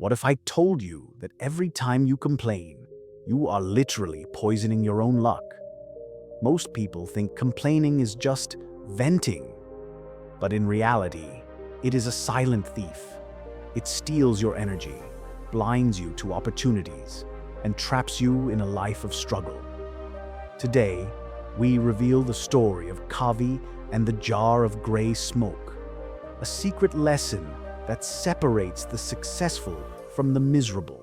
What if I told you that every time you complain, you are literally poisoning your own luck? Most people think complaining is just venting, but in reality, it is a silent thief. It steals your energy, blinds you to opportunities, and traps you in a life of struggle. Today, we reveal the story of Kavi and the jar of gray smoke, a secret lesson that separates the successful from the miserable.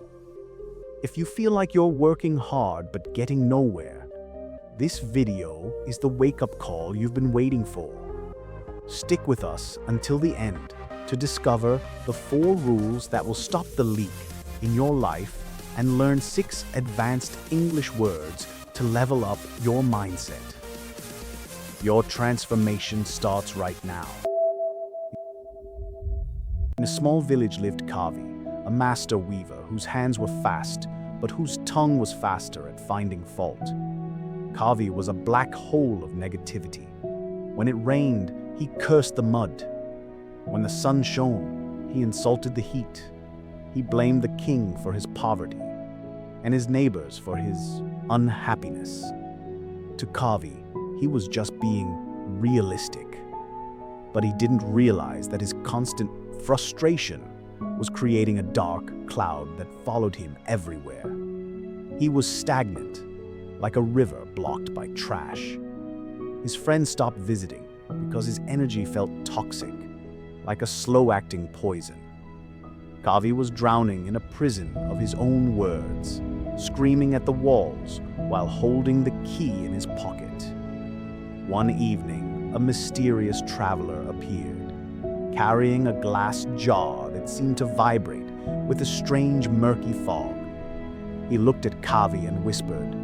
If you feel like you're working hard but getting nowhere, this video is the wake-up call you've been waiting for. Stick with us until the end to discover the 4 rules that will stop the leak in your life and learn 6 advanced English words to level up your mindset. Your transformation starts right now. In a small village lived Kavi, a master weaver whose hands were fast, but whose tongue was faster at finding fault. Kavi was a black hole of negativity. When it rained, he cursed the mud. When the sun shone, he insulted the heat. He blamed the king for his poverty and his neighbors for his unhappiness. To Kavi, he was just being realistic. But he didn't realize that his constant frustration was creating a dark cloud that followed him everywhere. He was stagnant, like a river blocked by trash. His friends stopped visiting because his energy felt toxic, like a slow-acting poison. Kavi was drowning in a prison of his own words, screaming at the walls while holding the key in his pocket. One evening, a mysterious traveler appeared, carrying a glass jar that seemed to vibrate with a strange murky fog. He looked at Kavi and whispered,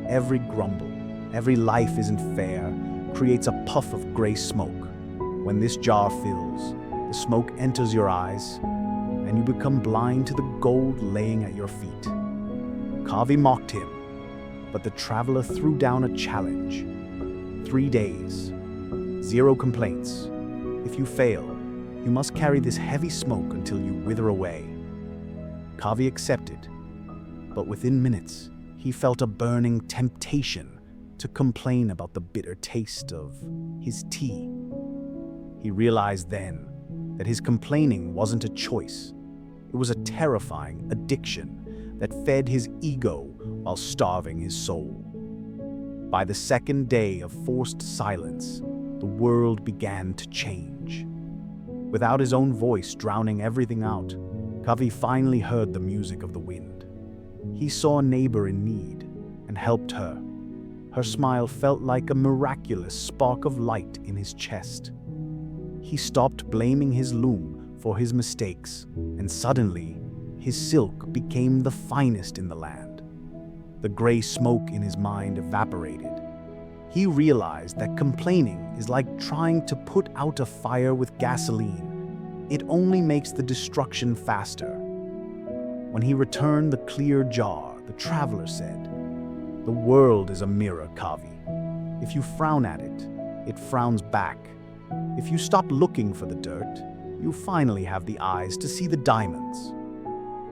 "Every grumble, every life isn't fair, creates a puff of gray smoke. When this jar fills, the smoke enters your eyes, and you become blind to the gold laying at your feet." Kavi mocked him, but the traveler threw down a challenge. 3 days, 0 complaints. If you fail, you must carry this heavy smoke until you wither away. Kavi accepted, but within minutes, he felt a burning temptation to complain about the bitter taste of his tea. He realized then that his complaining wasn't a choice. It was a terrifying addiction that fed his ego while starving his soul. By the second day of forced silence, the world began to change. Without his own voice drowning everything out, Kavi finally heard the music of the wind. He saw a neighbor in need and helped her. Her smile felt like a miraculous spark of light in his chest. He stopped blaming his loom for his mistakes, and suddenly, his silk became the finest in the land. The gray smoke in his mind evaporated. He realized that complaining is like trying to put out a fire with gasoline. It only makes the destruction faster. When he returned the clear jar, the traveler said, "The world is a mirror, Kavi. If you frown at it, it frowns back. If you stop looking for the dirt, you finally have the eyes to see the diamonds."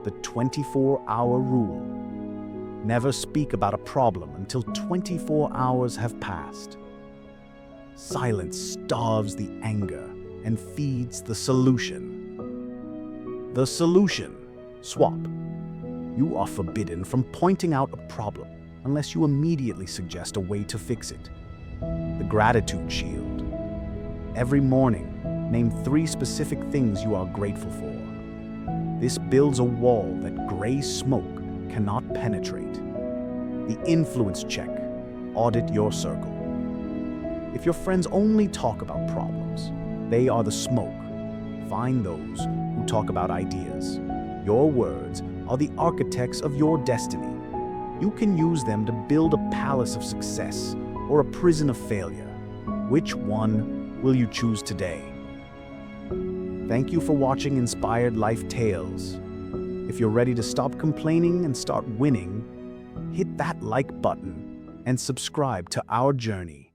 The 24-hour rule. Never speak about a problem until 24 hours have passed. Silence starves the anger and feeds the solution. The solution: swap. You are forbidden from pointing out a problem unless you immediately suggest a way to fix it. The gratitude shield. Every morning, name 3 specific things you are grateful for. This builds a wall that gray smoke cannot penetrate. The influence check. Audit your circle. If your friends only talk about problems, they are the smoke. Find those who talk about ideas. Your words are the architects of your destiny. You can use them to build a palace of success or a prison of failure. Which one will you choose today? Thank you for watching Inspired Life Tales. If you're ready to stop complaining and start winning, hit that like button and subscribe to our journey.